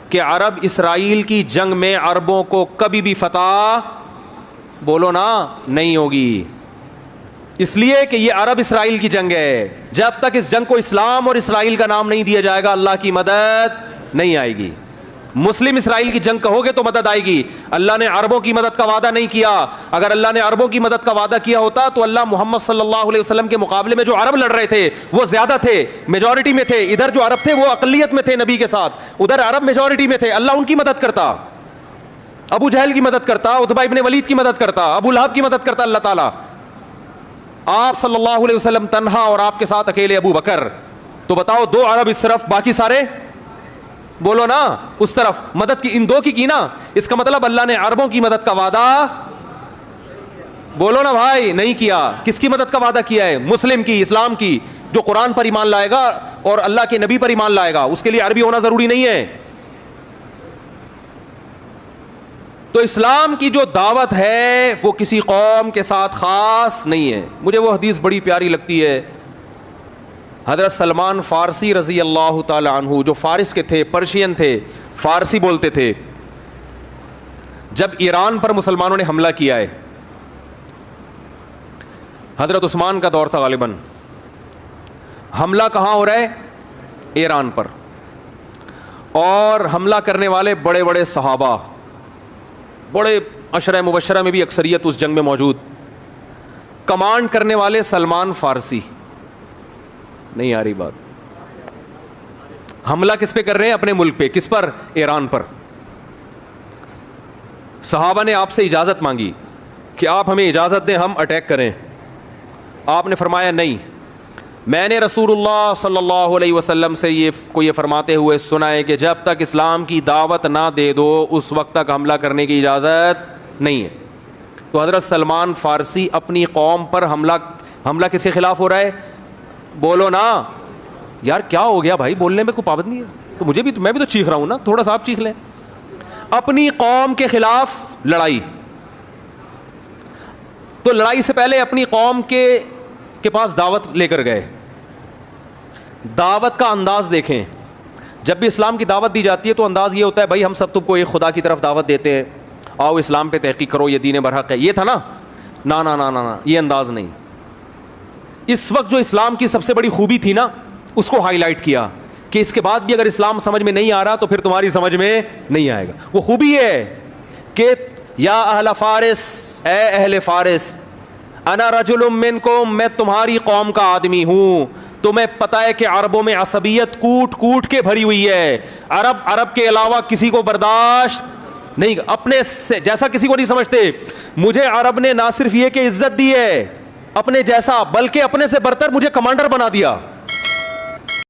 کہ عرب اسرائیل کی جنگ میں عربوں کو کبھی بھی فتح بولو نا نہیں ہوگی، اس لیے کہ یہ عرب اسرائیل کی جنگ ہے. جب تک اس جنگ کو اسلام اور اسرائیل کا نام نہیں دیا جائے گا اللہ کی مدد نہیں آئے گی. مسلم اسرائیل کی جنگ کہو گے تو مدد آئے گی. اللہ نے عربوں کی مدد کا وعدہ نہیں کیا. اگر اللہ نے عربوں کی مدد کا وعدہ کیا ہوتا تو اللہ محمد صلی اللہ علیہ وسلم کے مقابلے میں جو عرب لڑ رہے تھے وہ زیادہ تھے، میجورٹی میں تھے. ادھر جو عرب تھے وہ اقلیت میں تھے نبی کے ساتھ، ادھر عرب میجورٹی میں تھے. اللہ ان کی مدد کرتا، ابو جہل کی مدد کرتا، عتبہ ابن ولید کی مدد کرتا، ابو لہب کی مدد کرتا اللہ تعالیٰ. آپ صلی اللہ علیہ وسلم تنہا اور آپ کے ساتھ اکیلے ابو بکر. تو بتاؤ، دو عرب اس طرف باقی سارے بولو نا اس طرف. مدد کی ان دو کی نا. اس کا مطلب اللہ نے عربوں کی مدد کا وعدہ بولو نا بھائی نہیں کیا. کس کی مدد کا وعدہ کیا ہے؟ مسلم کی، اسلام کی. جو قرآن پر ایمان لائے گا اور اللہ کے نبی پر ایمان لائے گا اس کے لیے عربی ہونا ضروری نہیں ہے. تو اسلام کی جو دعوت ہے وہ کسی قوم کے ساتھ خاص نہیں ہے. مجھے وہ حدیث بڑی پیاری لگتی ہے. حضرت سلمان فارسی رضی اللہ تعالی عنہ جو فارس کے تھے، پرشین تھے، فارسی بولتے تھے، جب ایران پر مسلمانوں نے حملہ کیا ہے، حضرت عثمان کا دور تھا غالباً، حملہ کہاں ہو رہا ہے؟ ایران پر. اور حملہ کرنے والے بڑے بڑے صحابہ، بڑے عشرہ مبشرہ میں بھی اکثریت اس جنگ میں موجود. کمانڈ کرنے والے سلمان فارسی. نہیں آ رہی بات؟ حملہ کس پہ کر رہے ہیں؟ اپنے ملک پہ. کس پر؟ ایران پر. صحابہ نے آپ سے اجازت مانگی کہ آپ ہمیں اجازت دیں ہم اٹیک کریں. آپ نے فرمایا نہیں، میں نے رسول اللہ صلی اللہ علیہ وسلم سے یہ فرماتے ہوئے سنا ہے کہ جب تک اسلام کی دعوت نہ دے دو اس وقت تک حملہ کرنے کی اجازت نہیں ہے. تو حضرت سلمان فارسی اپنی قوم پر حملہ کس کے خلاف ہو رہا ہے؟ بولو نا یار، کیا ہو گیا بھائی؟ بولنے میں کوئی پابندی ہے تو میں بھی تو چیخ رہا ہوں نا، تھوڑا سا آپ چیخ لیں. اپنی قوم کے خلاف لڑائی. تو لڑائی سے پہلے اپنی قوم کے پاس دعوت لے کر گئے. دعوت کا انداز دیکھیں. جب بھی اسلام کی دعوت دی جاتی ہے تو انداز یہ ہوتا ہے بھائی ہم سب تم کو ایک خدا کی طرف دعوت دیتے ہیں، آؤ اسلام پہ تحقیق کرو، یہ دین برحق ہے. یہ تھا نا؟ نا نا نا نا، یہ انداز نہیں. اس وقت جو اسلام کی سب سے بڑی خوبی تھی نا اس کو ہائی لائٹ کیا کہ اس کے بعد بھی اگر اسلام سمجھ میں نہیں آ رہا تو پھر تمہاری سمجھ میں نہیں آئے گا. وہ خوبی ہے کہ یا اہل فارس، اے اہل فارس، انا رجل منکم، میں تمہاری قوم کا آدمی ہوں. تمہیں پتہ ہے کہ عربوں میں عصبیت کوٹ کوٹ کے بھری ہوئی ہے. عرب کے علاوہ کسی کو برداشت نہیں، اپنے سے جیسا کسی کو نہیں سمجھتے. مجھے عرب نے نہ صرف یہ کہ عزت دی ہے اپنے جیسا، بلکہ اپنے سے برتر مجھے کمانڈر بنا دیا.